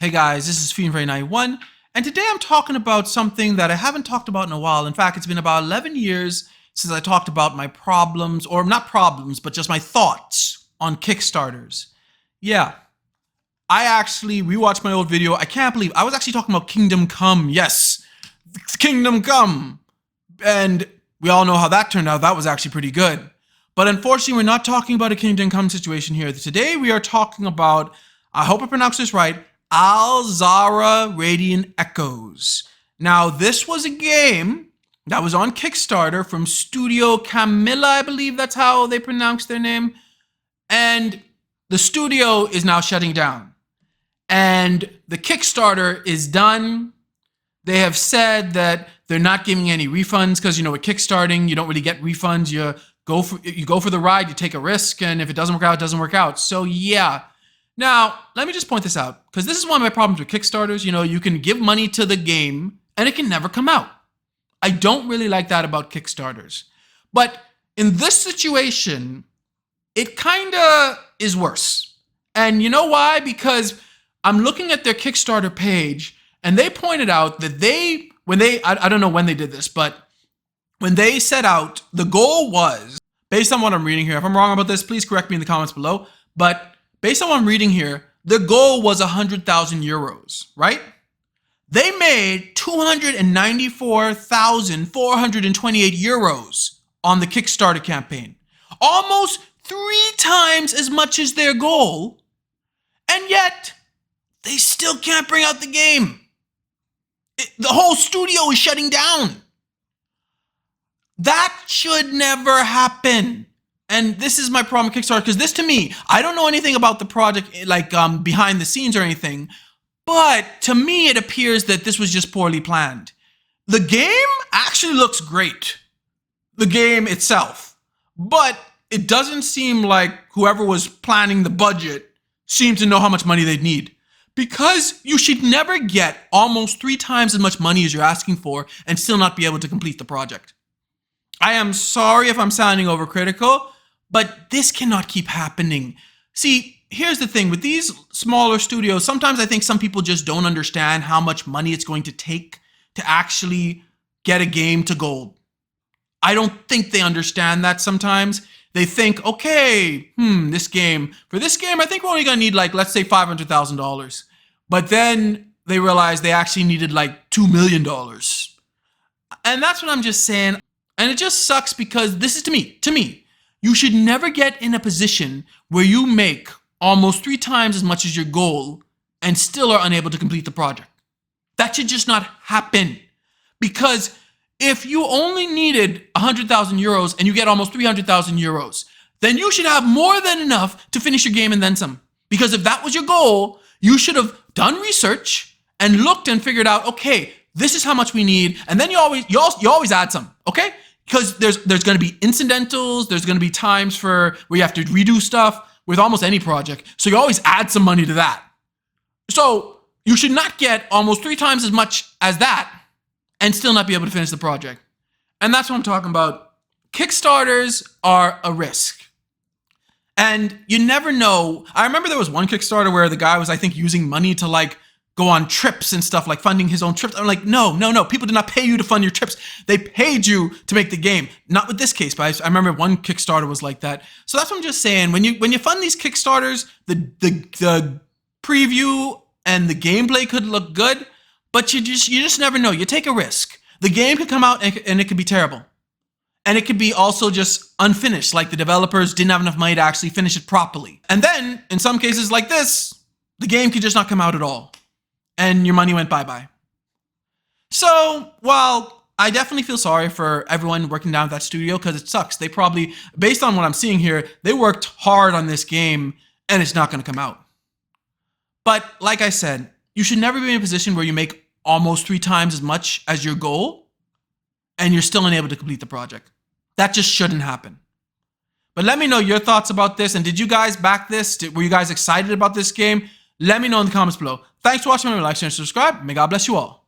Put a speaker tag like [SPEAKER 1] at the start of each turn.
[SPEAKER 1] Hey guys, this is Fiendray91, and today I'm talking about something that I haven't talked about in a while. In fact, it's been about 11 years since I talked about my problems, or not problems, but just my thoughts on Kickstarters. Yeah, I actually rewatched my old video. I can't believe I was actually talking about Kingdom Come. Yes, Kingdom Come. And we all know how that turned out. That was actually pretty good. But unfortunately, we're not talking about a Kingdom Come situation here. Today, we are talking about, I hope I pronounced this right, Alzara Radiant Echoes. Now, this was a game that was on Kickstarter from Studio Camelia, I believe that's how they pronounce their name. And the studio is now shutting down. And the Kickstarter is done. They have said that they're not giving any refunds because, with kickstarting, you don't really get refunds. You go for the ride, you take a risk, and if it doesn't work out, it doesn't work out. So yeah. Now, let me just point this out, because this is one of my problems with Kickstarters. You can give money to the game and it can never come out. I don't really like that about Kickstarters. But in this situation, it kind of is worse. And you know why? Because I'm looking at their Kickstarter page and they pointed out that I don't know when they did this, but when they set out, the goal was, based on what I'm reading here, if I'm wrong about this, please correct me in the comments below, but based on what I'm reading here, the goal was 100,000 euros, right? They made 294,428 euros on the Kickstarter campaign. Almost 3 times as much as their goal, and yet they still can't bring out the game. The whole studio is shutting down. That should never happen. And this is my problem with Kickstarter, because this, to me, I don't know anything about the project, like behind the scenes or anything, but to me, it appears that this was just poorly planned. The game actually looks great, the game itself, but it doesn't seem like whoever was planning the budget seemed to know how much money they'd need, because you should never get almost 3 times as much money as you're asking for and still not be able to complete the project. I am sorry if I'm sounding overcritical, but this cannot keep happening. See, here's the thing with these smaller studios. Sometimes I think some people just don't understand how much money it's going to take to actually get a game to gold. I don't think they understand that sometimes. They think, okay, for this game, I think we're only gonna need let's say $500,000. But then they realize they actually needed $2 million. And that's what I'm just saying. And it just sucks, because this is, to me, you should never get in a position where you make almost 3 times as much as your goal and still are unable to complete the project. That should just not happen. Because if you only needed 100,000 euros and you get almost 300,000 euros, then you should have more than enough to finish your game and then some. Because if that was your goal, you should have done research and looked and figured out, okay, this is how much we need. And then you always add some, okay? Because there's going to be incidentals, there's going to be times where you have to redo stuff with almost any project. So you always add some money to that. So you should not get almost 3 times as much as that and still not be able to finish the project. And that's what I'm talking about. Kickstarters are a risk. And you never know. I remember there was one Kickstarter where the guy was, I think, using money to go on trips and stuff, funding his own trips. I'm like, no. People did not pay you to fund your trips. They paid you to make the game. Not with this case, but I remember one Kickstarter was like that. So that's what I'm just saying. When you fund these Kickstarters, the preview and the gameplay could look good, but you just never know. You take a risk. The game could come out and it could be terrible. And it could be also just unfinished, like the developers didn't have enough money to actually finish it properly. And then, in some cases like this, the game could just not come out at all. And your money went bye-bye. So, while I definitely feel sorry for everyone working down at that studio, because it sucks. They probably, based on what I'm seeing here, they worked hard on this game and it's not going to come out. But like I said, you should never be in a position where you make almost 3 times as much as your goal and you're still unable to complete the project. That just shouldn't happen. But let me know your thoughts about this. And did you guys back this? Were you guys excited about this game? Let me know in the comments below. Thanks for watching. Like, share, and subscribe. May God bless you all.